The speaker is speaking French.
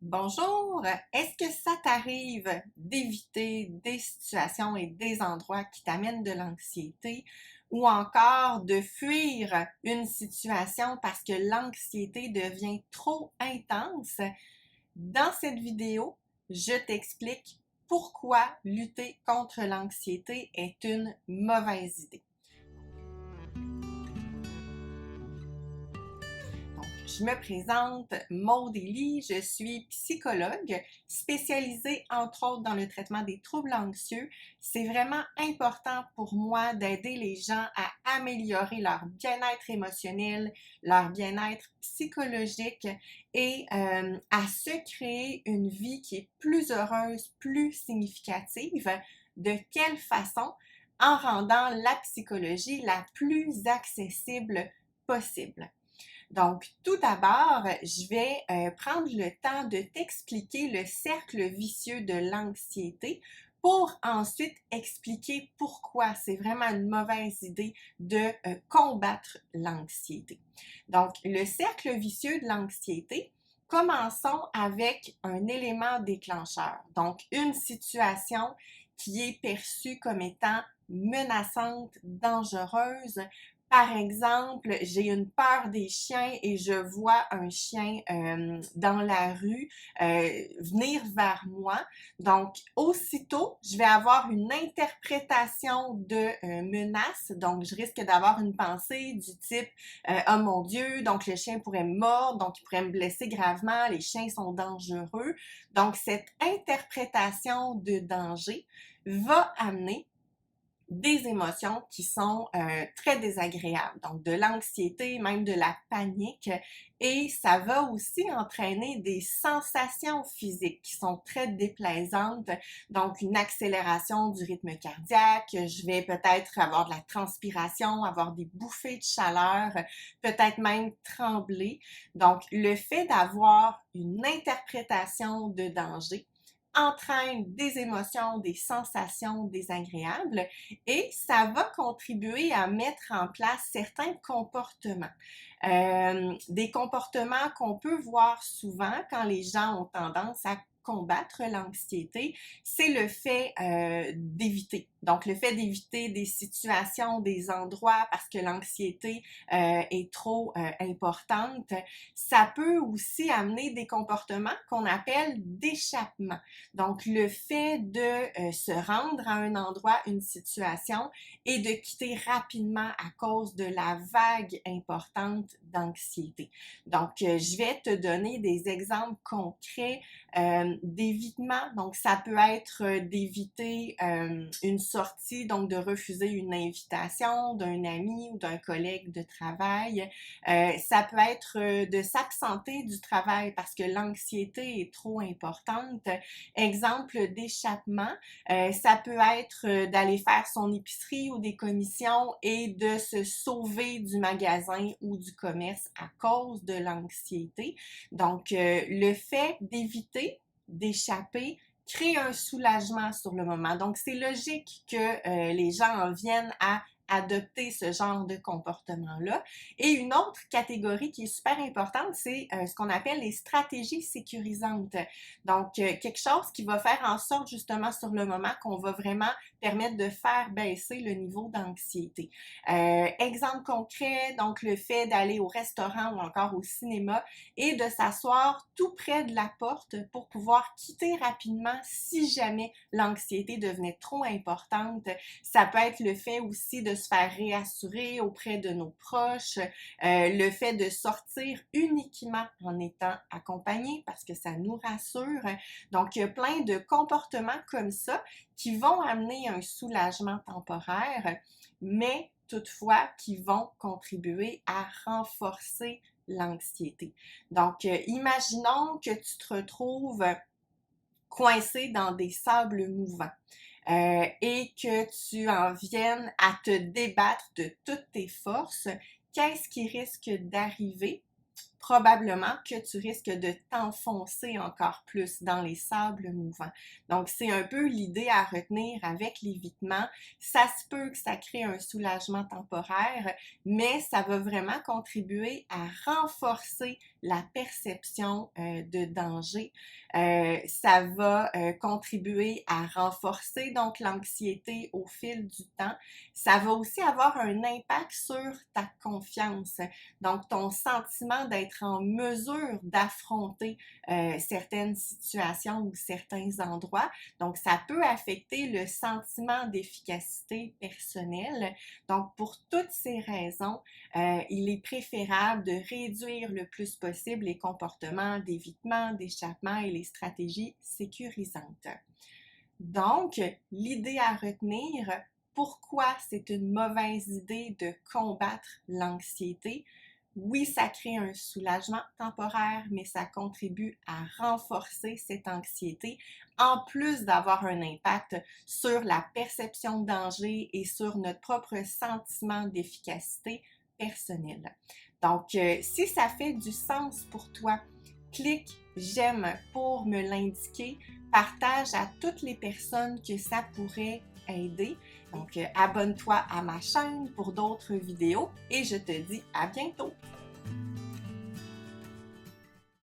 Bonjour, est-ce que ça t'arrive d'éviter des situations et des endroits qui t'amènent de l'anxiété ou encore de fuir une situation parce que l'anxiété devient trop intense? Dans cette vidéo, je t'explique pourquoi lutter contre l'anxiété est une mauvaise idée. Je me présente, Maude Élie, je suis psychologue spécialisée entre autres dans le traitement des troubles anxieux. C'est vraiment important pour moi d'aider les gens à améliorer leur bien-être émotionnel, leur bien-être psychologique et à se créer une vie qui est plus heureuse, plus significative. De quelle façon? En rendant la psychologie la plus accessible possible. Donc, tout d'abord, je vais prendre le temps de t'expliquer le cercle vicieux de l'anxiété pour ensuite expliquer pourquoi c'est vraiment une mauvaise idée de combattre l'anxiété. Donc, le cercle vicieux de l'anxiété, commençons avec un élément déclencheur. Donc, une situation qui est perçue comme étant menaçante, dangereuse. Par exemple, j'ai une peur des chiens et je vois un chien dans la rue venir vers moi. Donc, aussitôt, je vais avoir une interprétation de menace. Donc, je risque d'avoir une pensée du type oh mon Dieu, donc le chien pourrait me mordre, donc il pourrait me blesser gravement, les chiens sont dangereux. Donc, cette interprétation de danger va amener des émotions qui sont très désagréables, donc de l'anxiété, même de la panique, et ça va aussi entraîner des sensations physiques qui sont très déplaisantes, donc une accélération du rythme cardiaque, je vais peut-être avoir de la transpiration, avoir des bouffées de chaleur, peut-être même trembler. Donc le fait d'avoir une interprétation de danger entraîne des émotions, des sensations désagréables et ça va contribuer à mettre en place certains comportements. Des comportements qu'on peut voir souvent quand les gens ont tendance à combattre l'anxiété, c'est le fait d'éviter. Donc, le fait d'éviter des situations, des endroits parce que l'anxiété est trop importante. Ça peut aussi amener des comportements qu'on appelle d'échappement. Donc, le fait de se rendre à un endroit, une situation et de quitter rapidement à cause de la vague importante d'anxiété. Donc, je vais te donner des exemples concrets d'évitement. Donc, ça peut être d'éviter une sortie, donc de refuser une invitation d'un ami ou d'un collègue de travail. Ça peut être de s'absenter du travail parce que l'anxiété est trop importante. Exemple d'échappement, ça peut être d'aller faire son épicerie ou des commissions et de se sauver du magasin ou du commerce à cause de l'anxiété. Donc, le fait d'éviter, d'échapper, crée un soulagement sur le moment. Donc, c'est logique que les gens en viennent à adopter ce genre de comportement-là. Et une autre catégorie qui est super importante, c'est ce qu'on appelle les stratégies sécurisantes. Donc, quelque chose qui va faire en sorte justement sur le moment qu'on va vraiment permettre de faire baisser le niveau d'anxiété. Exemple concret, donc le fait d'aller au restaurant ou encore au cinéma et de s'asseoir tout près de la porte pour pouvoir quitter rapidement si jamais l'anxiété devenait trop importante. Ça peut être le fait aussi de se faire réassurer auprès de nos proches, le fait de sortir uniquement en étant accompagné parce que ça nous rassure. Donc, il y a plein de comportements comme ça qui vont amener un soulagement temporaire, mais toutefois qui vont contribuer à renforcer l'anxiété. Donc, imaginons que tu te retrouves coincé dans des sables mouvants et que tu en viennes à te débattre de toutes tes forces. Qu'est-ce qui risque d'arriver? Probablement que tu risques de t'enfoncer encore plus dans les sables mouvants. Donc, c'est un peu l'idée à retenir avec l'évitement. Ça se peut que ça crée un soulagement temporaire, mais ça va vraiment contribuer à renforcer la perception de danger. Ça va contribuer à renforcer donc l'anxiété au fil du temps. Ça va aussi avoir un impact sur ta confiance, donc ton sentiment d'être en mesure d'affronter certaines situations ou certains endroits. Donc, ça peut affecter le sentiment d'efficacité personnelle. Donc, pour toutes ces raisons, il est préférable de réduire le plus possible les comportements d'évitement, d'échappement et les stratégies sécurisantes. Donc, l'idée à retenir, pourquoi c'est une mauvaise idée de combattre l'anxiété? Oui, ça crée un soulagement temporaire, mais ça contribue à renforcer cette anxiété, en plus d'avoir un impact sur la perception de danger et sur notre propre sentiment d'efficacité personnelle. Donc, si ça fait du sens pour toi, clique j'aime pour me l'indiquer, partage à toutes les personnes que ça pourrait aider. Donc, abonne-toi à ma chaîne pour d'autres vidéos et je te dis à bientôt!